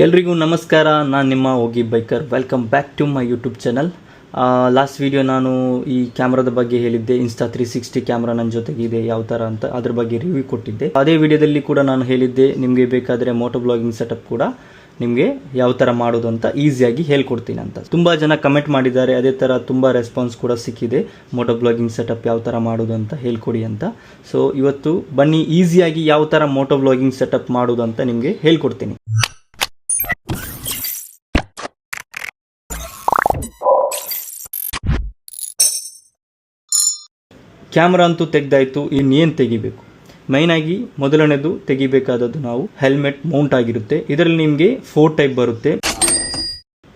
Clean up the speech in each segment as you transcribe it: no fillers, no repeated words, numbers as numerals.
ಎಲ್ರಿಗೂ ನಮಸ್ಕಾರ. ನಾನು ನಿಮ್ಮ ಹೋಗಿ biker. Welcome back to my YouTube channel. Last video ನಾನು ಈ ಕ್ಯಾಮ್ರಾದ ಬಗ್ಗೆ ಹೇಳಿದ್ದೆ. Insta360 ಕ್ಯಾಮ್ರಾ ನನ್ನ ಜೊತೆಗಿದೆ ಯಾವ ಥರ ಅಂತ, ಅದ್ರ ಬಗ್ಗೆ ರಿವ್ಯೂ ಕೊಟ್ಟಿದ್ದೆ. ಅದೇ ವಿಡಿಯೋದಲ್ಲಿ ಕೂಡ ನಾನು ಹೇಳಿದ್ದೆ ನಿಮಗೆ ಬೇಕಾದರೆ ಮೋಟೋ ಬ್ಲಾಗಿಂಗ್ ಸೆಟಪ್ ಕೂಡ ನಿಮಗೆ ಯಾವ ಥರ ಮಾಡೋದು ಅಂತ ಈಸಿಯಾಗಿ ಹೇಳ್ಕೊಡ್ತೀನಿ ಅಂತ. ತುಂಬ ಜನ ಕಮೆಂಟ್ ಮಾಡಿದ್ದಾರೆ, ಅದೇ ಥರ ತುಂಬ ರೆಸ್ಪಾನ್ಸ್ ಕೂಡ ಸಿಕ್ಕಿದೆ. ಮೋಟೋ ಬ್ಲಾಗಿಂಗ್ ಸೆಟಪ್ ಯಾವ ಥರ ಮಾಡೋದು ಅಂತ ಹೇಳ್ಕೊಡಿ ಅಂತ. ಸೊ ಇವತ್ತು ಬನ್ನಿ ಈಸಿಯಾಗಿ ಯಾವ ಥರ ಮೋಟೋ ಬ್ಲಾಗಿಂಗ್ ಸೆಟಪ್ ಮಾಡೋದು ಅಂತ ನಿಮಗೆ ಹೇಳ್ಕೊಡ್ತೀನಿ. ಕ್ಯಾಮ್ರಾ ಅಂತೂ ತೆಗೆದಾಯಿತು, ಇನ್ನೇನು ತೆಗಿಬೇಕು? ಮೈನಾಗಿ ಮೊದಲನೇದು ತೆಗಿಬೇಕಾದದ್ದು ನಾವು ಹೆಲ್ಮೆಟ್ ಮೌಂಟ್ ಆಗಿರುತ್ತೆ. ಇದರಲ್ಲಿ ನಿಮಗೆ 4 ಟೈಪ್ ಬರುತ್ತೆ.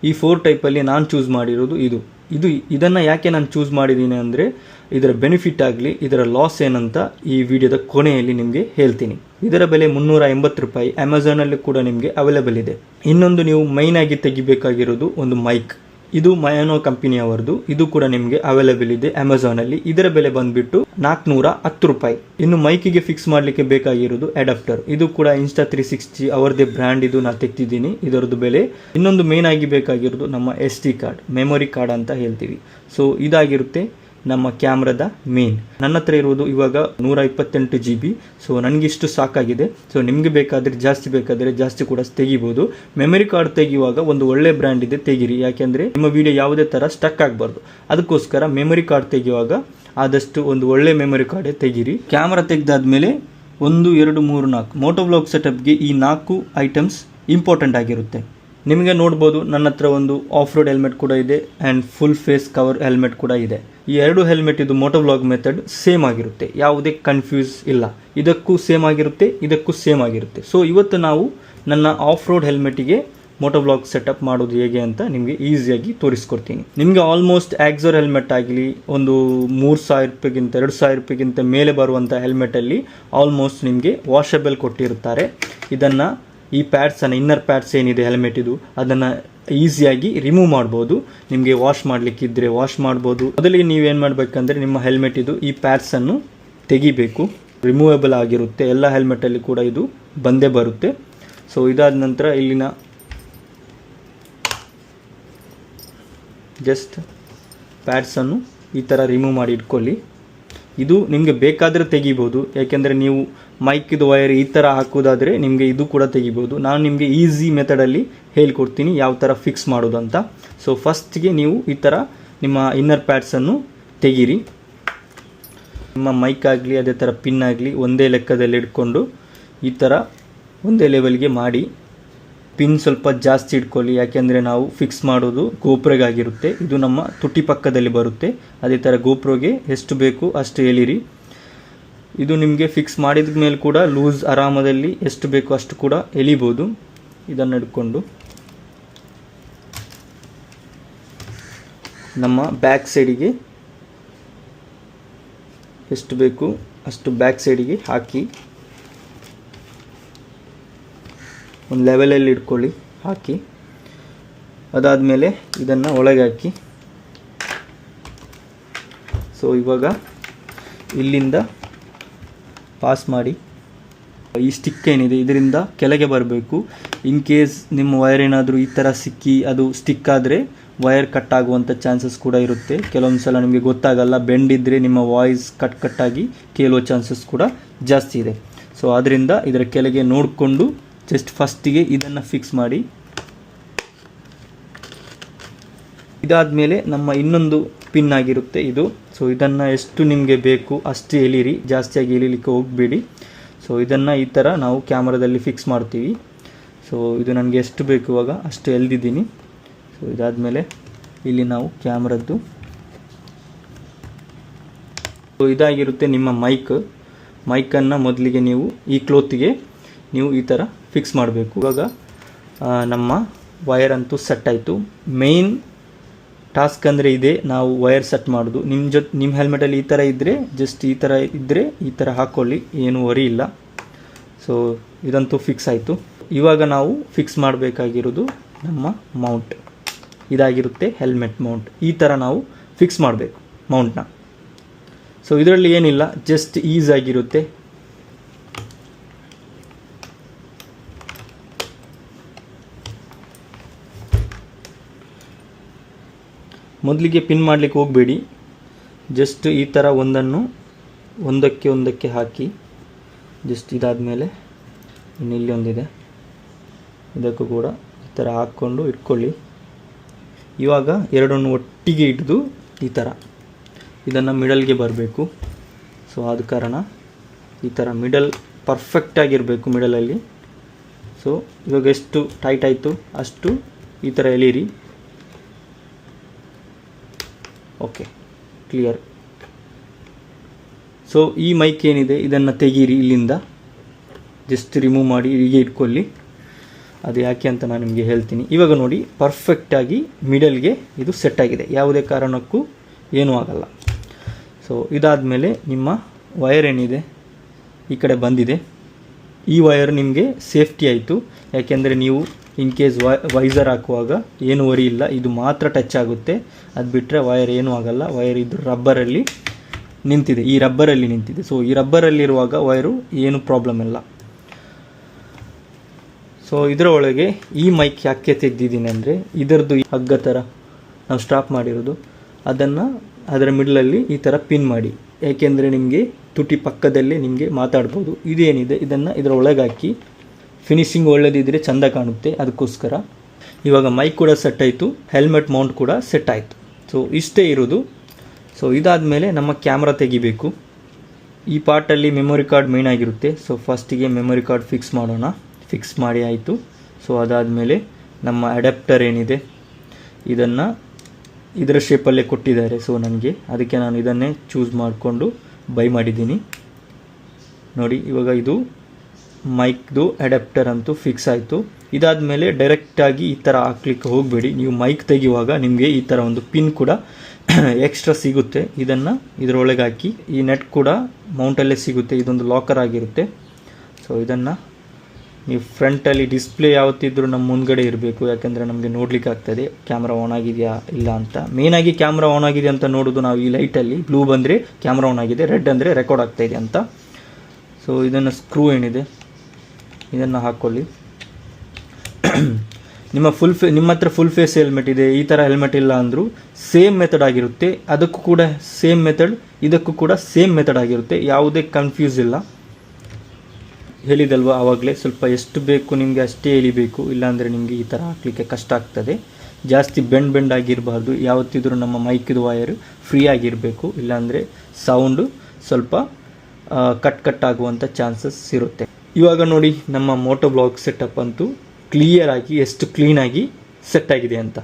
ಈ 4 ಟೈಪಲ್ಲಿ ನಾನು ಚೂಸ್ ಮಾಡಿರೋದು ಇದನ್ನು ಯಾಕೆ ನಾನು ಚೂಸ್ ಮಾಡಿದ್ದೀನಿ ಅಂದರೆ ಇದರ ಬೆನಿಫಿಟ್ ಆಗಲಿ ಇದರ ಲಾಸ್ ಏನಂತ ಈ ವಿಡಿಯೋದ ಕೊನೆಯಲ್ಲಿ ನಿಮಗೆ ಹೇಳ್ತೀನಿ. ಇದರ ಬೆಲೆ 380 ರೂಪಾಯಿ. ಅಮೆಝಾನಲ್ಲಿ ಕೂಡ ನಿಮಗೆ ಅವೈಲೇಬಲ್ ಇದೆ. ಇನ್ನೊಂದು ನೀವು ಮೈನಾಗಿ ತೆಗಿಬೇಕಾಗಿರೋದು ಒಂದು ಮೈಕ್. ಇದು ಮಯಾನೋ ಕಂಪನಿಯವರದು. ಇದು ಕೂಡ ನಿಮಗೆ ಅವೈಲೇಬಲ್ ಇದೆ ಅಮೆಝಾನಲ್ಲಿ. ಇದರ ಬೆಲೆ ಬಂದ್ಬಿಟ್ಟು 410 ರೂಪಾಯಿ. ಇನ್ನು ಮೈಕಿಗೆ ಫಿಕ್ಸ್ ಮಾಡಲಿಕ್ಕೆ ಬೇಕಾಗಿರೋದು ಅಡಾಪ್ಟರ್. ಇದು ಕೂಡ Insta360 ಅವರದೇ ಬ್ರ್ಯಾಂಡ್. ಇದು ನಾನು ತೆಗ್ತಿದ್ದೀನಿ, ಇದರದ್ದು ಬೆಲೆ. ಇನ್ನೊಂದು ಮೇನ್ ಆಗಿ ಬೇಕಾಗಿರೋದು ನಮ್ಮ SD ಕಾರ್ಡ್, ಮೆಮೊರಿ ಕಾರ್ಡ್ ಅಂತ ಹೇಳ್ತೀವಿ. ಸೊ ಇದಾಗಿರುತ್ತೆ ನಮ್ಮ ಕ್ಯಾಮ್ರಾದ ಮೇನ್. ನನ್ನ ಹತ್ರ ಇರುವುದು ಇವಾಗ 128 GB. ಸೊ ನನಗಿಷ್ಟು ಸಾಕಾಗಿದೆ. ಸೊ ನಿಮಗೆ ಬೇಕಾದರೆ ಜಾಸ್ತಿ ಕೂಡ ತೆಗಿಬೋದು. ಮೆಮೊರಿ ಕಾರ್ಡ್ ತೆಗೆಯುವಾಗ ಒಂದು ಒಳ್ಳೆ ಬ್ರ್ಯಾಂಡ್ ಇದೆ, ತೆಗೀರಿ. ಯಾಕೆಂದರೆ ನಿಮ್ಮ ವಿಡಿಯೋ ಯಾವುದೇ ಥರ ಸ್ಟಕ್ ಆಗಬಾರ್ದು. ಅದಕ್ಕೋಸ್ಕರ ಮೆಮೊರಿ ಕಾರ್ಡ್ ತೆಗೆಯುವಾಗ ಆದಷ್ಟು ಒಂದು ಒಳ್ಳೆ ಮೆಮೊರಿ ಕಾರ್ಡೇ ತೆಗೀರಿ. ಕ್ಯಾಮ್ರಾ ತೆಗೆದಾದ್ಮೇಲೆ 1, 2, 3, 4 ಮೋಟೋ ಬ್ಲಾಗ್ ಸೆಟಪ್ಗೆ ಈ 4 ಐಟಮ್ಸ್ ಇಂಪಾರ್ಟೆಂಟ್ ಆಗಿರುತ್ತೆ. ನಿಮಗೆ ನೋಡ್ಬೋದು ನನ್ನ ಹತ್ರ ಒಂದು ಆಫ್ ರೋಡ್ ಹೆಲ್ಮೆಟ್ ಕೂಡ ಇದೆ and full face cover helmet ಕೂಡ ಇದೆ. ಈ 2 ಹೆಲ್ಮೆಟ್ ಇದು ಮೋಟೋ ಬ್ಲಾಗ್ ಮೆಥಡ್ ಸೇಮ್ ಆಗಿರುತ್ತೆ, ಯಾವುದೇ ಕನ್ಫ್ಯೂಸ್ ಇಲ್ಲ. ಇದಕ್ಕೂ ಸೇಮ್ ಆಗಿರುತ್ತೆ, ಇದಕ್ಕೂ ಸೇಮ್ ಆಗಿರುತ್ತೆ. ಸೊ ಇವತ್ತು ನಾವು ನನ್ನ ಆಫ್ ರೋಡ್ ಹೆಲ್ಮೆಟಿಗೆ ಮೋಟೋ ಬ್ಲಾಗ್ ಸೆಟಪ್ ಮಾಡೋದು ಹೇಗೆ ಅಂತ ನಿಮಗೆ ಈಸಿಯಾಗಿ ತೋರಿಸ್ಕೊಡ್ತೀನಿ. ನಿಮಗೆ ಆಲ್ಮೋಸ್ಟ್ ಆಕ್ಸರ್ ಹೆಲ್ಮೆಟ್ ಆಗಲಿ ಒಂದು 3000 ರೂಪಾಯಿಗಿಂತ 2000 ರೂಪಾಯಿಗಿಂತ ಮೇಲೆ ಬರುವಂಥ ಹೆಲ್ಮೆಟಲ್ಲಿ ಆಲ್ಮೋಸ್ಟ್ ನಿಮಗೆ ವಾಷಬಲ್ ಕೊಟ್ಟಿರುತ್ತಾರೆ. ಇದನ್ನು ಈ ಪ್ಯಾಡ್ಸನ್ನು, ಇನ್ನರ್ ಪ್ಯಾಡ್ಸ್ ಏನಿದೆ ಹೆಲ್ಮೆಟ್ ಇದು, ಅದನ್ನು ಈಸಿಯಾಗಿ ರಿಮೂವ್ ಮಾಡ್ಬೋದು. ನಿಮಗೆ ವಾಶ್ ಮಾಡಲಿಕ್ಕಿದ್ರೆ ವಾಶ್ ಮಾಡ್ಬೋದು. ಮೊದಲಿಗೆ ನೀವೇನು ಮಾಡಬೇಕಂದ್ರೆ ನಿಮ್ಮ ಹೆಲ್ಮೆಟ್ ಇದು ಈ ಪ್ಯಾಡ್ಸನ್ನು ತೆಗಿಬೇಕು. ರಿಮೂವೇಬಲ್ ಆಗಿರುತ್ತೆ, ಎಲ್ಲ ಹೆಲ್ಮೆಟಲ್ಲಿ ಕೂಡ ಇದು ಬಂದೇ ಬರುತ್ತೆ. ಸೊ ಇದಾದ ನಂತರ ಇಲ್ಲಿನ ಜಸ್ಟ್ ಪ್ಯಾಡ್ಸನ್ನು ಈ ಥರ ರಿಮೂವ್ ಮಾಡಿ ಇಟ್ಕೊಳ್ಳಿ. ಇದು ನಿಮಗೆ ಬೇಕಾದರೆ ತೆಗಿಬೋದು, ಯಾಕೆಂದರೆ ನೀವು ಮೈಕಿದು ವೈರ್ ಈ ಥರ ಹಾಕೋದಾದರೆ ನಿಮಗೆ ಇದು ಕೂಡ ತೆಗಿಬೋದು. ನಾನು ನಿಮಗೆ ಈಸಿ ಮೆಥಡಲ್ಲಿ ಹೇಳ್ಕೊಡ್ತೀನಿ ಯಾವ ಥರ ಫಿಕ್ಸ್ ಮಾಡೋದು ಅಂತ. ಸೊ ಫಸ್ಟ್ಗೆ ನೀವು ಈ ಥರ ನಿಮ್ಮ ಇನ್ನರ್ ಪ್ಯಾಡ್ಸನ್ನು ತೆಗೀರಿ. ನಿಮ್ಮ ಮೈಕ್ ಆಗಲಿ ಅದೇ ಥರ ಪಿನ್ ಆಗಲಿ ಒಂದೇ ಲೆಕ್ಕದಲ್ಲಿ ಇಟ್ಕೊಂಡು ಈ ಥರ ಒಂದೇ ಲೆವೆಲ್ಗೆ ಮಾಡಿ. ಪಿನ್ ಸ್ವಲ್ಪ ಜಾಸ್ತಿ ಇಟ್ಕೊಳ್ಳಿ, ಯಾಕೆಂದರೆ ನಾವು ಫಿಕ್ಸ್ ಮಾಡೋದು ಗೋಪ್ರೋಗಾಗಿರುತ್ತೆ. ಇದು ನಮ್ಮ ತುಟಿ ಪಕ್ಕದಲ್ಲಿ ಬರುತ್ತೆ. ಅದೇ ಥರ ಗೋಪ್ರೋಗೆ ಎಷ್ಟು ಬೇಕು ಅಷ್ಟು ಎಳಿರಿ. ಇದು ನಿಮಗೆ ಫಿಕ್ಸ್ ಮಾಡಿದ ಮೇಲೆ ಕೂಡ ಲೂಸ್ ಆರಾಮದಲ್ಲಿ ಎಷ್ಟು ಬೇಕು ಅಷ್ಟು ಕೂಡ ಎಳಿಬೋದು. ಇದನ್ನು ಹಿಡ್ಕೊಂಡು ನಮ್ಮ ಬ್ಯಾಕ್ ಸೈಡಿಗೆ ಎಷ್ಟು ಬೇಕು ಅಷ್ಟು ಬ್ಯಾಕ್ ಸೈಡಿಗೆ ಹಾಕಿ ಒಂದು ಲೆವೆಲಲ್ಲಿ ಇಟ್ಕೊಳ್ಳಿ, ಹಾಕಿ. ಅದಾದಮೇಲೆ ಇದನ್ನು ಒಳಗೆ ಹಾಕಿ. ಸೊ ಇವಾಗ ಇಲ್ಲಿಂದ ಪಾಸ್ ಮಾಡಿ. ಈ ಸ್ಟಿಕ್ ಏನಿದೆ ಇದರಿಂದ ಕೆಳಗೆ ಬರಬೇಕು. ಇನ್ ಕೇಸ್ ನಿಮ್ಮ ವೈರ್ ಏನಾದರೂ ಈ ಥರ ಸಿಕ್ಕಿ ಅದು ಸ್ಟಿಕ್ ಆದರೆ ವೈರ್ ಕಟ್ ಆಗುವಂಥ ಚಾನ್ಸಸ್ ಕೂಡ ಇರುತ್ತೆ. ಕೆಲವೊಂದು ಸಲ ನಿಮಗೆ ಗೊತ್ತಾಗಲ್ಲ, ಬೆಂಡ್ ಇದ್ದರೆ ನಿಮ್ಮ ವಾಯ್ಸ್ ಕಟ್ಟಾಗಿ ಕೇಳುವ ಚಾನ್ಸಸ್ ಕೂಡ ಜಾಸ್ತಿ ಇದೆ. ಸೊ ಆದ್ದರಿಂದ ಇದರ ಕೆಳಗೆ ನೋಡಿಕೊಂಡು ಜಸ್ಟ್ ಫಸ್ಟಿಗೆ ಇದನ್ನು ಫಿಕ್ಸ್ ಮಾಡಿ. ಇದಾದಮೇಲೆ ನಮ್ಮ ಇನ್ನೊಂದು ಪಿನ್ ಆಗಿರುತ್ತೆ ಇದು. ಸೊ ಇದನ್ನು ಎಷ್ಟು ನಿಮಗೆ ಬೇಕು ಅಷ್ಟು ಎಳಿರಿ, ಜಾಸ್ತಿಯಾಗಿ ಎಳಿಲಿಕ್ಕೆ ಹೋಗಬೇಡಿ. ಸೊ ಇದನ್ನು ಈ ಥರ ನಾವು ಕ್ಯಾಮ್ರಾದಲ್ಲಿ ಫಿಕ್ಸ್ ಮಾಡ್ತೀವಿ. ಸೊ ಇದು ನನಗೆ ಎಷ್ಟು ಬೇಕು ಇವಾಗ ಅಷ್ಟು ಎಳೆದಿದ್ದೀನಿ. ಸೊ ಇದಾದಮೇಲೆ ಇಲ್ಲಿ ನಾವು ಕ್ಯಾಮ್ರದ್ದು ಸೊ ಇದಾಗಿರುತ್ತೆ ನಿಮ್ಮ ಮೈಕನ್ನು ಮೊದಲಿಗೆ ನೀವು ಈ ಕ್ಲೋತಿಗೆ ನೀವು ಈ ಥರ ಫಿಕ್ಸ್ ಮಾಡಬೇಕು. ಇವಾಗ ನಮ್ಮ ವೈರ್ ಅಂತೂ ಸೆಟ್ ಆಯಿತು. ಮೇಯ್ನ್ ಟಾಸ್ಕ್ ಅಂದರೆ ಇದೆ, ನಾವು ವೈರ್ ಸೆಟ್ ಮಾಡೋದು. ನಿಮ್ಮ ಹೆಲ್ಮೆಟಲ್ಲಿ ಈ ಥರ ಇದ್ದರೆ ಜಸ್ಟ್ ಈ ಥರ ಇದ್ದರೆ ಈ ಥರ ಹಾಕ್ಕೊಳ್ಳಿ, ಏನು ವರಿ ಇಲ್ಲ. ಸೊ ಇದಂತೂ ಫಿಕ್ಸ್ ಆಯಿತು. ಇವಾಗ ನಾವು ಫಿಕ್ಸ್ ಮಾಡಬೇಕಾಗಿರೋದು ನಮ್ಮ ಮೌಂಟ್. ಇದಾಗಿರುತ್ತೆ ಹೆಲ್ಮೆಟ್ ಮೌಂಟ್. ಈ ಥರ ನಾವು ಫಿಕ್ಸ್ ಮಾಡಬೇಕು ಮೌಂಟ್ನ. ಸೊ ಇದರಲ್ಲಿ ಏನಿಲ್ಲ, ಜಸ್ಟ್ ಈಸಾಗಿರುತ್ತೆ. ಮೊದಲಿಗೆ ಪಿನ್ ಮಾಡಲಿಕ್ಕೆ ಹೋಗಬೇಡಿ. ಜಸ್ಟ್ ಈ ಥರ ಒಂದಕ್ಕೆ ಹಾಕಿ ಜಸ್ಟ್ ಇದಾದಮೇಲೆ ಇಲ್ಲಿ ಒಂದಿದೆ, ಇದಕ್ಕೂ ಕೂಡ ಈ ಥರ ಹಾಕ್ಕೊಂಡು ಇಟ್ಕೊಳ್ಳಿ. ಇವಾಗ ಎರಡನ್ನು ಒಟ್ಟಿಗೆ ಹಿಡಿದು ಈ ಥರ ಇದನ್ನು ಮಿಡಲ್ಗೆ ಬರಬೇಕು. ಸೊ ಆದ ಕಾರಣ ಈ ಥರ ಮಿಡಲ್ ಪರ್ಫೆಕ್ಟಾಗಿರಬೇಕು ಮಿಡಲಲ್ಲಿ. ಸೊ ಇವಾಗ ಎಷ್ಟು ಟೈಟ್ ಆಯಿತು ಅಷ್ಟು ಈ ಥರ ಎಳೀರಿ. Okay, clear. ಸೊ ಈ ಮೈಕ್ ಏನಿದೆ ಇದನ್ನು ತೆಗೀರಿ, ಇಲ್ಲಿಂದ ಜಸ್ಟ್ ರಿಮೂವ್ ಮಾಡಿ ಹೀಗೆ ಇಟ್ಕೊಳ್ಳಿ. ಅದು ಯಾಕೆ ಅಂತ ನಾನು ನಿಮಗೆ ಹೇಳ್ತೀನಿ. ಇವಾಗ ನೋಡಿ, ಪರ್ಫೆಕ್ಟಾಗಿ ಮಿಡಲ್ಗೆ ಇದು ಸೆಟ್ ಆಗಿದೆ, ಯಾವುದೇ ಕಾರಣಕ್ಕೂ ಏನೂ ಆಗಲ್ಲ. ಸೊ ಇದಾದಮೇಲೆ ನಿಮ್ಮ ವಯರ್ ಏನಿದೆ ಈ ಕಡೆ ಬಂದಿದೆ. ಈ ವಯರ್ ನಿಮಗೆ ಸೇಫ್ಟಿ ಆಯಿತು, ಯಾಕೆಂದರೆ ನೀವು ಇನ್ ಕೇಸ್ ವೈಸರ್ ಹಾಕುವಾಗ ಏನು ವರಿ ಇಲ್ಲ, ಇದು ಮಾತ್ರ ಟಚ್ ಆಗುತ್ತೆ. ಅದು ಬಿಟ್ಟರೆ ವಯರ್ ಏನೂ ಆಗಲ್ಲ. ವಯರ್ ಇದು ರಬ್ಬರಲ್ಲಿ ನಿಂತಿದೆ, ಈ ರಬ್ಬರಲ್ಲಿ ನಿಂತಿದೆ. ಸೊ ಈ ರಬ್ಬರಲ್ಲಿರುವಾಗ ವಯರು ಏನು ಪ್ರಾಬ್ಲಮ್ ಇಲ್ಲ. ಸೊ ಇದರ ಒಳಗೆ ಈ ಮೈಕ್ ಯಾಕೆ ತೆಗೆದಿದ್ದೀನಿ ಅಂದರೆ, ಇದರದ್ದು ಹಗ್ಗ ಥರ ನಾವು ಸ್ಟಾಪ್ ಮಾಡಿರೋದು, ಅದನ್ನು ಅದರ ಮಿಡ್ಲಲ್ಲಿ ಈ ಥರ ಪಿನ್ ಮಾಡಿ, ಏಕೆಂದರೆ ನಿಮಗೆ ತುಟಿ ಪಕ್ಕದಲ್ಲೇ ನಿಮಗೆ ಮಾತಾಡ್ಬೋದು. ಇದೇನಿದೆ ಇದನ್ನು ಇದರ ಒಳಗೆ ಹಾಕಿ, ಫಿನಿಶಿಂಗ್ ಒಳ್ಳೆದಿದ್ದರೆ ಚೆಂದ ಕಾಣುತ್ತೆ, ಅದಕ್ಕೋಸ್ಕರ. ಇವಾಗ ಮೈಕ್ ಕೂಡ ಸೆಟ್ ಆಯಿತು, ಹೆಲ್ಮೆಟ್ ಮೌಂಟ್ ಕೂಡ ಸೆಟ್ ಆಯಿತು. ಸೊ ಇಷ್ಟೇ ಇರೋದು. ಸೊ ಇದಾದಮೇಲೆ ನಮ್ಮ ಕ್ಯಾಮ್ರಾ ತೆಗಿಬೇಕು. ಈ ಪಾರ್ಟಲ್ಲಿ ಮೆಮೊರಿ ಕಾರ್ಡ್ ಮೇನ್ ಆಗಿರುತ್ತೆ. ಸೊ ಫಸ್ಟಿಗೆ ಮೆಮೊರಿ ಕಾರ್ಡ್ ಫಿಕ್ಸ್ ಮಾಡೋಣ. ಫಿಕ್ಸ್ ಮಾಡಿ ಆಯಿತು. ಸೊ ಅದಾದಮೇಲೆ ನಮ್ಮ ಅಡ್ಯಾಪ್ಟರ್ ಏನಿದೆ ಇದನ್ನು ಇದರ ಶೇಪಲ್ಲೇ ಕೊಟ್ಟಿದ್ದಾರೆ. ಸೊ ನನಗೆ ಅದಕ್ಕೆ ನಾನು ಇದನ್ನೇ ಚೂಸ್ ಮಾಡಿಕೊಂಡು ಬೈ ಮಾಡಿದ್ದೀನಿ. ನೋಡಿ, ಇವಾಗ ಇದು ಮೈಕ್ದು ಅಡ್ಯಾಪ್ಟರ್ ಅಂತೂ ಫಿಕ್ಸ್ ಆಯಿತು. ಇದಾದಮೇಲೆ ಡೈರೆಕ್ಟಾಗಿ ಈ ಥರ ಹಾಕ್ಲಿಕ್ಕೆ ಹೋಗಬೇಡಿ. ನೀವು ಮೈಕ್ ತೆಗೆಯುವಾಗ ನಿಮಗೆ ಈ ಥರ ಒಂದು ಪಿನ್ ಕೂಡ ಎಕ್ಸ್ಟ್ರಾ ಸಿಗುತ್ತೆ. ಇದನ್ನು ಇದರೊಳಗೆ ಹಾಕಿ, ಈ ನೆಟ್ ಕೂಡ ಮೌಂಟಲ್ಲೇ ಸಿಗುತ್ತೆ, ಇದೊಂದು ಲಾಕರ್ ಆಗಿರುತ್ತೆ. ಸೊ ಇದನ್ನು ನೀವು ಫ್ರಂಟಲ್ಲಿ ಡಿಸ್ಪ್ಲೇ ಯಾವತ್ತಿದ್ರೂ ನಮ್ಮ ಮುಂದ್ಗಡೆ ಇರಬೇಕು, ಯಾಕೆಂದರೆ ನಮಗೆ ನೋಡ್ಲಿಕ್ಕೆ ಆಗ್ತದೆ ಕ್ಯಾಮ್ರಾ ಆನ್ ಆಗಿದೆಯಾ ಇಲ್ಲ ಅಂತ. ಮೇಯ್ನಾಗಿ ಕ್ಯಾಮ್ರಾ ಆನ್ ಆಗಿದೆ ಅಂತ ನೋಡೋದು ನಾವು ಈ ಲೈಟಲ್ಲಿ. ಬ್ಲೂ ಬಂದರೆ ಕ್ಯಾಮ್ರಾ ಆನ್ ಆಗಿದೆ, ರೆಡ್ ಅಂದರೆ ರೆಕಾರ್ಡ್ ಆಗ್ತಾಯಿದೆ ಅಂತ. ಸೊ ಇದನ್ನು ಸ್ಕ್ರೂ ಏನಿದೆ ಇದನ್ನು ಹಾಕ್ಕೊಳ್ಳಿ. ನಿಮ್ಮ ಹತ್ರ ಫುಲ್ ಫೇಸ್ ಹೆಲ್ಮೆಟ್ ಇದೆ, ಈ ಥರ ಹೆಲ್ಮೆಟ್ ಇಲ್ಲ ಅಂದರೂ ಸೇಮ್ ಮೆಥಡ್ ಆಗಿರುತ್ತೆ. ಅದಕ್ಕೂ ಕೂಡ ಸೇಮ್ ಮೆಥಡ್, ಇದಕ್ಕೂ ಕೂಡ ಸೇಮ್ ಮೆಥಡ್ ಆಗಿರುತ್ತೆ, ಯಾವುದೇ ಕನ್ಫ್ಯೂಸ್ ಇಲ್ಲ. ಹೇಳಿದಲ್ವ ಆವಾಗಲೇ, ಸ್ವಲ್ಪ ಎಷ್ಟು ಬೇಕು ನಿಮಗೆ ಅಷ್ಟೇ ಎಳಿಬೇಕು, ಇಲ್ಲಾಂದರೆ ನಿಮಗೆ ಈ ಥರ ಹಾಕಲಿಕ್ಕೆ ಕಷ್ಟ ಆಗ್ತದೆ. ಜಾಸ್ತಿ ಬೆಂಡ್ ಆಗಿರಬಾರ್ದು. ಯಾವತ್ತಿದ್ರೂ ನಮ್ಮ ಮೈಕಿದು ವಯರ್ ಫ್ರೀ ಆಗಿರಬೇಕು, ಇಲ್ಲಾಂದರೆ ಸೌಂಡು ಸ್ವಲ್ಪ ಕಟ್ ಆಗುವಂಥ ಚಾನ್ಸಸ್ ಇರುತ್ತೆ. ಇವಾಗ ನೋಡಿ, ನಮ್ಮ ಮೋಟೋ ಬ್ಲಾಗ್ ಸೆಟಪ್ ಅಂತೂ ಕ್ಲಿಯರಾಗಿ ಎಷ್ಟು ಕ್ಲೀನಾಗಿ ಸೆಟ್ ಆಗಿದೆ ಅಂತ.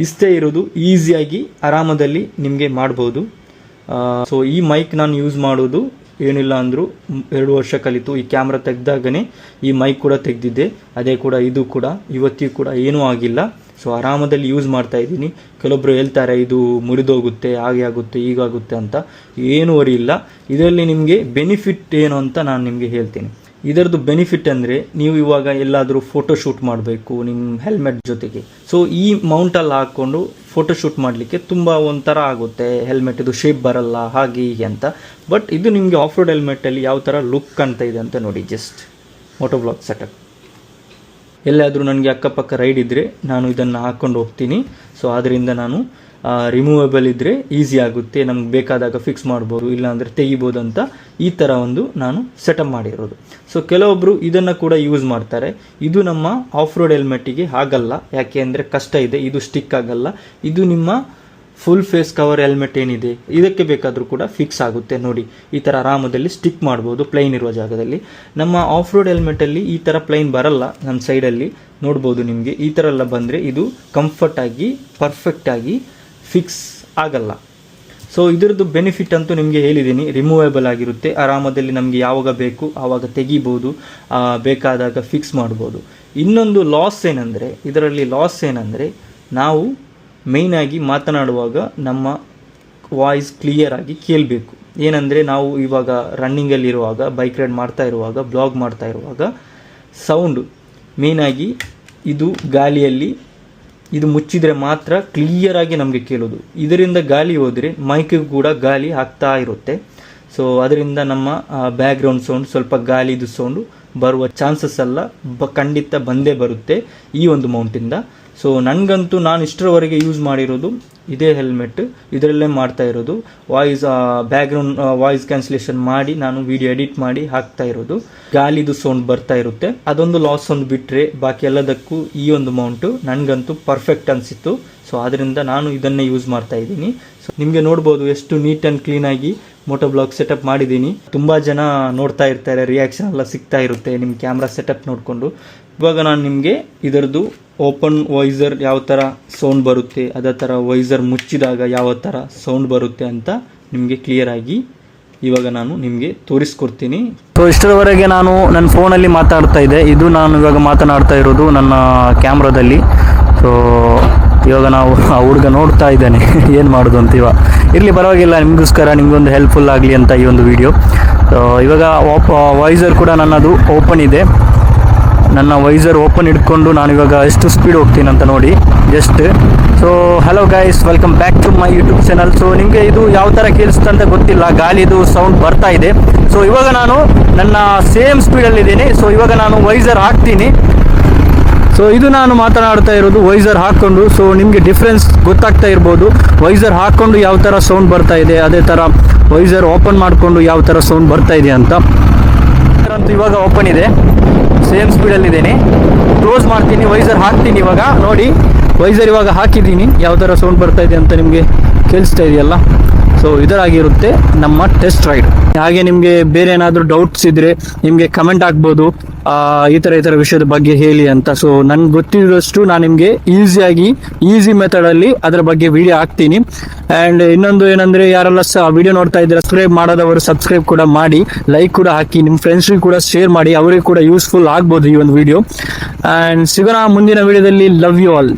ಇಷ್ಟೇ ಇರೋದು, ಈಸಿಯಾಗಿ ಆರಾಮದಲ್ಲಿ ನಿಮಗೆ ಮಾಡ್ಬೋದು. ಸೊ ಈ ಮೈಕ್ ನಾನು ಯೂಸ್ ಮಾಡೋದು ಏನಿಲ್ಲ ಅಂದರೂ 2 ವರ್ಷ ಕಲಿತು. ಈ ಕ್ಯಾಮ್ರಾ ತೆಗೆದಾಗನೇ ಈ ಮೈಕ್ ಕೂಡ ತೆಗೆದಿದ್ದೆ, ಅದೇ ಕೂಡ ಇದು ಕೂಡ ಇವತ್ತಿಗೂ ಕೂಡ ಏನೂ ಆಗಿಲ್ಲ. ಸೊ ಆರಾಮದಲ್ಲಿ ಯೂಸ್ ಮಾಡ್ತಾ ಇದ್ದೀನಿ. ಕೆಲವೊಬ್ಬರು ಹೇಳ್ತಾರೆ ಇದು ಮುರಿದೋಗುತ್ತೆ, ಹಾಗೆ ಆಗುತ್ತೆ, ಹೀಗಾಗುತ್ತೆ ಅಂತ. ಏನೂ ವರಿ ಇಲ್ಲ. ಇದರಲ್ಲಿ ನಿಮಗೆ ಬೆನಿಫಿಟ್ ಏನು ಅಂತ ನಾನು ನಿಮಗೆ ಹೇಳ್ತೀನಿ. ಇದರದ್ದು ಬೆನಿಫಿಟ್ ಅಂದರೆ, ನೀವು ಇವಾಗ ಎಲ್ಲಾದರೂ ಫೋಟೋಶೂಟ್ ಮಾಡಬೇಕು ನಿಮ್ಮ ಹೆಲ್ಮೆಟ್ ಜೊತೆಗೆ. ಸೊ ಈ ಮೌಂಟಲ್ಲಿ ಹಾಕ್ಕೊಂಡು ಫೋಟೋಶೂಟ್ ಮಾಡಲಿಕ್ಕೆ ತುಂಬ ಒಂಥರ ಆಗುತ್ತೆ, ಹೆಲ್ಮೆಟ್ ಇದು ಶೇಪ್ ಬರಲ್ಲ ಹಾಗೆ ಹೀಗೆ ಅಂತ. ಬಟ್ ಇದು ನಿಮಗೆ ಆಫ್ ರೋಡ್ ಹೆಲ್ಮೆಟಲ್ಲಿ ಯಾವ ಥರ ಲುಕ್ ಕಾಣ್ತಾ ಇದೆ ಅಂತ ನೋಡಿ. Just moto blog setup. ಎಲ್ಲಾದರೂ ನನಗೆ ಅಕ್ಕಪಕ್ಕ ರೈಡ್ ಇದ್ದರೆ ನಾನು ಇದನ್ನು ಹಾಕ್ಕೊಂಡು ಹೋಗ್ತೀನಿ. ಸೊ ಆದ್ದರಿಂದ ನಾನು ರಿಮೂವೇಬಲ್ ಇದ್ದರೆ ಈಸಿ ಆಗುತ್ತೆ, ನಮ್ಗೆ ಬೇಕಾದಾಗ ಫಿಕ್ಸ್ ಮಾಡ್ಬೋದು, ಇಲ್ಲಾಂದರೆ ತೆಗಿಬೋದು ಅಂತ ಈ ಥರ ಒಂದು ನಾನು ಸೆಟಪ್ ಮಾಡಿರೋದು. ಸೊ ಕೆಲವೊಬ್ಬರು ಇದನ್ನು ಕೂಡ ಯೂಸ್ ಮಾಡ್ತಾರೆ. ಇದು ನಮ್ಮ ಆಫ್ ರೋಡ್ ಹೆಲ್ಮೆಟ್ಟಿಗೆ ಆಗಲ್ಲ, ಯಾಕೆ ಅಂದರೆ ಕಷ್ಟ ಇದೆ, ಇದು ಸ್ಟಿಕ್ ಆಗಲ್ಲ. ಇದು ನಿಮ್ಮ ಫುಲ್ ಫೇಸ್ ಕವರ್ ಹೆಲ್ಮೆಟ್ ಏನಿದೆ ಇದಕ್ಕೆ ಬೇಕಾದರೂ ಕೂಡ ಫಿಕ್ಸ್ ಆಗುತ್ತೆ. ನೋಡಿ, ಈ ಥರ ಆರಾಮದಲ್ಲಿ ಸ್ಟಿಕ್ ಮಾಡ್ಬೋದು ಪ್ಲೈನ್ ಇರುವ ಜಾಗದಲ್ಲಿ. ನಮ್ಮ ಆಫ್ ರೋಡ್ ಹೆಲ್ಮೆಟಲ್ಲಿ ಈ ಥರ ಪ್ಲೈನ್ ಬರಲ್ಲ. ನಮ್ಮ ಸೈಡಲ್ಲಿ ನೋಡ್ಬೋದು ನಿಮಗೆ ಈ ಥರ ಎಲ್ಲ ಬಂದರೆ ಇದು ಕಂಫರ್ಟಾಗಿ ಪರ್ಫೆಕ್ಟಾಗಿ ಫಿಕ್ಸ್ ಆಗಲ್ಲ. ಸೊ ಇದರದ್ದು ಬೆನಿಫಿಟ್ ಅಂತೂ ನಿಮಗೆ ಹೇಳಿದ್ದೀನಿ, ರಿಮೂವೇಬಲ್ ಆಗಿರುತ್ತೆ. ಆರಾಮದಲ್ಲಿ ನಮಗೆ ಯಾವಾಗ ಬೇಕು ಆವಾಗ ತೆಗಿಬೋದು, ಬೇಕಾದಾಗ ಫಿಕ್ಸ್ ಮಾಡ್ಬೋದು. ಇನ್ನೊಂದು ಇದರಲ್ಲಿ ಲಾಸ್ ಏನಂದರೆ ನಾವು ಮೇಯ್ನಾಗಿ ಮಾತನಾಡುವಾಗ ನಮ್ಮ ವಾಯ್ಸ್ ಕ್ಲಿಯರಾಗಿ ಕೇಳಬೇಕು. ಏನಂದರೆ ನಾವು ಇವಾಗ ರನ್ನಿಂಗಲ್ಲಿರುವಾಗ, ಬೈಕ್ ರೈಡ್ ಮಾಡ್ತಾ ಇರುವಾಗ, ಬ್ಲಾಗ್ ಮಾಡ್ತಾ ಇರುವಾಗ ಸೌಂಡು ಮೇಯ್ನಾಗಿ ಇದು ಗಾಳಿಯಲ್ಲಿ ಇದು ಮುಚ್ಚಿದರೆ ಮಾತ್ರ ಕ್ಲಿಯರಾಗಿ ನಮಗೆ ಕೇಳೋದು. ಇದರಿಂದ ಗಾಳಿ ಹೋದರೆ ಮೈಕಿಗೂ ಕೂಡ ಗಾಳಿ ಆಗ್ತಾ ಇರುತ್ತೆ. ಸೊ ಅದರಿಂದ ನಮ್ಮ ಬ್ಯಾಕ್ಗ್ರೌಂಡ್ ಸೌಂಡ್, ಸ್ವಲ್ಪ ಗಾಳಿದು ಸೌಂಡು ಬರುವ ಚಾನ್ಸಸ್ ಅಲ್ಲ, ಖಂಡಿತ ಬಂದೇ ಬರುತ್ತೆ ಈ ಒಂದು ಮೌಂಟಿಂದ. ಸೊ ನನಗಂತೂ ನಾನು ಇಷ್ಟರವರೆಗೆ ಯೂಸ್ ಮಾಡಿರೋದು ಇದೇ ಹೆಲ್ಮೆಟ್, ಇದರಲ್ಲೇ ಮಾಡ್ತಾ ಇರೋದು. ಬ್ಯಾಕ್ಗ್ರೌಂಡ್ ವಾಯ್ಸ್ ಕ್ಯಾನ್ಸಲೇಷನ್ ಮಾಡಿ ನಾನು ವಿಡಿಯೋ ಎಡಿಟ್ ಮಾಡಿ ಹಾಕ್ತಾ ಇರೋದು. ಗಾಲಿದು ಸೌಂಡ್ ಬರ್ತಾ ಇರುತ್ತೆ, ಅದೊಂದು ಲಾಸ್ ಒಂದು ಬಿಟ್ಟರೆ ಬಾಕಿ ಎಲ್ಲದಕ್ಕೂ ಈ ಒಂದು ಮೌಂಟು ನನಗಂತೂ ಪರ್ಫೆಕ್ಟ್ ಅನಿಸಿತ್ತು. ಸೊ ಅದರಿಂದ ನಾನು ಇದನ್ನೇ ಯೂಸ್ ಮಾಡ್ತಾ ಇದ್ದೀನಿ. ಸೊ ನಿಮಗೆ ನೋಡ್ಬೋದು ಎಷ್ಟು ನೀಟ್ ಆ್ಯಂಡ್ ಕ್ಲೀನಾಗಿ ಮೋಟೋ ಬ್ಲಾಗ್ ಸೆಟಪ್ ಮಾಡಿದ್ದೀನಿ. ತುಂಬ ಜನ ನೋಡ್ತಾ ಇರ್ತಾರೆ, ರಿಯಾಕ್ಷನ್ ಎಲ್ಲ ಸಿಗ್ತಾ ಇರುತ್ತೆ ನಿಮ್ಮ ಕ್ಯಾಮ್ರಾ ಸೆಟಪ್ ನೋಡಿಕೊಂಡು. ಇವಾಗ ನಾನು ನಿಮಗೆ ಇದರದ್ದು ಓಪನ್ ವೈಸರ್ ಯಾವ ಥರ ಸೌಂಡ್ ಬರುತ್ತೆ, ಅದೇ ಥರ ವೈಸರ್ ಮುಚ್ಚಿದಾಗ ಯಾವ ಥರ ಸೌಂಡ್ ಬರುತ್ತೆ ಅಂತ ನಿಮಗೆ ಕ್ಲಿಯರ್ ಆಗಿ ಇವಾಗ ನಾನು ನಿಮಗೆ ತೋರಿಸ್ಕೊಡ್ತೀನಿ. ಸೊ ಇಷ್ಟರವರೆಗೆ ನಾನು ನನ್ನ ಫೋನಲ್ಲಿ ಮಾತಾಡ್ತಾ ಇದ್ದೆ, ಇದು ನಾನು ಇವಾಗ ಮಾತನಾಡ್ತಾ ಇರೋದು ನನ್ನ ಕ್ಯಾಮ್ರಾದಲ್ಲಿ. ಸೊ ಇವಾಗ ನಾವು ಆ ಹುಡುಗ ನೋಡ್ತಾ ಇದ್ದಾನೆ ಏನು ಮಾಡೋದು ಅಂತ. ಇರಲಿ ಪರವಾಗಿಲ್ಲ, ನಿಮಗೋಸ್ಕರ ನಿಮಗೊಂದು ಹೆಲ್ಪ್ಫುಲ್ ಆಗಲಿ ಅಂತ ಈ ಒಂದು ವಿಡಿಯೋ. ಸೊ ಇವಾಗ ವೈಸರ್ ಕೂಡ ನನ್ನದು ಓಪನ್ ಇದೆ. ನನ್ನ ವೈಸರ್ ಓಪನ್ ಇಟ್ಕೊಂಡು ನಾನು ಇವಾಗ ಎಷ್ಟು ಸ್ಪೀಡ್ ಹೋಗ್ತೀನಿ ಅಂತ ನೋಡಿ just. So hello guys, welcome back to my YouTube channel. So ನಿಮಗೆ ಇದು ಯಾವ ಥರ ಕೇಳಿಸುತ್ತೆ ಅಂತ ಗೊತ್ತಿಲ್ಲ, ಗಾಲಿದು ಸೌಂಡ್ ಬರ್ತಾ ಇದೆ. ಸೊ ಇವಾಗ ನಾನು ನನ್ನ ಸೇಮ್ ಸ್ಪೀಡಲ್ಲಿದ್ದೀನಿ. ಸೊ ಇವಾಗ ನಾನು ವೈಸರ್ ಹಾಕ್ತೀನಿ. ಸೊ ಇದು ನಾನು ಮಾತನಾಡ್ತಾ ಇರೋದು ವೈಸರ್ ಹಾಕ್ಕೊಂಡು. ಸೊ ನಿಮಗೆ ಡಿಫ್ರೆನ್ಸ್ ಗೊತ್ತಾಗ್ತಾ ಇರ್ಬೋದು, ವೈಸರ್ ಹಾಕ್ಕೊಂಡು ಯಾವ ಥರ ಸೌಂಡ್ ಬರ್ತಾ ಇದೆ, ಅದೇ ಥರ ವೈಸರ್ ಓಪನ್ ಮಾಡಿಕೊಂಡು ಯಾವ ಥರ ಸೌಂಡ್ ಬರ್ತಾ ಇದೆ ಅಂತ. ಅಂತೂ ಇವಾಗ ಓಪನ್ ಇದೆ, ಸೇಮ್ ಸ್ಪೀಡಲ್ಲಿದ್ದೀನಿ. ಕ್ಲೋಸ್ ಮಾಡ್ತೀನಿ, ವೈಸರ್ ಹಾಕ್ತೀನಿ. ಇವಾಗ ನೋಡಿ, ವೈಸರ್ ಇವಾಗ ಹಾಕಿದ್ದೀನಿ, ಯಾವ ಥರ ಸೌಂಡ್ ಬರ್ತಾ ಇದೆ ಅಂತ ನಿಮಗೆ ಕೇಳಿಸ್ತಾ ಇದೆಯಲ್ಲ. ಸೊ ಇದರಾಗಿರುತ್ತೆ ನಮ್ಮ ಟೆಸ್ಟ್ ರೈಡ್. ಹಾಗೆ ನಿಮಗೆ ಬೇರೆ ಏನಾದರೂ ಡೌಟ್ಸ್ ಇದ್ದರೆ ನಿಮಗೆ ಕಮೆಂಟ್ ಆಗ್ಬೋದು, ಈ ಥರ ವಿಷಯದ ಬಗ್ಗೆ ಹೇಳಿ ಅಂತ. ಸೊ ನನ್ಗೆ ಗೊತ್ತಿರೋಷ್ಟು ನಾನು ನಿಮಗೆ ಈಸಿ ಮೆಥಡಲ್ಲಿ ಅದರ ಬಗ್ಗೆ ವಿಡಿಯೋ ಹಾಕ್ತೀನಿ. ಆ್ಯಂಡ್ ಇನ್ನೊಂದು ಏನಂದರೆ, ಯಾರೆಲ್ಲ ವಿಡಿಯೋ ನೋಡ್ತಾ ಇದ್ದಾರೆ ಸಬ್ಸ್ಕ್ರೈಬ್ ಮಾಡೋದವರು ಸಬ್ಸ್ಕ್ರೈಬ್ ಕೂಡ ಮಾಡಿ, ಲೈಕ್ ಕೂಡ ಹಾಕಿ, ನಿಮ್ಮ ಫ್ರೆಂಡ್ಸ್ಗೆ ಕೂಡ ಶೇರ್ ಮಾಡಿ, ಅವರಿಗೆ ಕೂಡ ಯೂಸ್ಫುಲ್ ಆಗ್ಬೋದು ಈ ಒಂದು ವಿಡಿಯೋ. ಆ್ಯಂಡ್ ಸಿಗೋಣ ಮುಂದಿನ ವಿಡಿಯೋದಲ್ಲಿ. Love you all.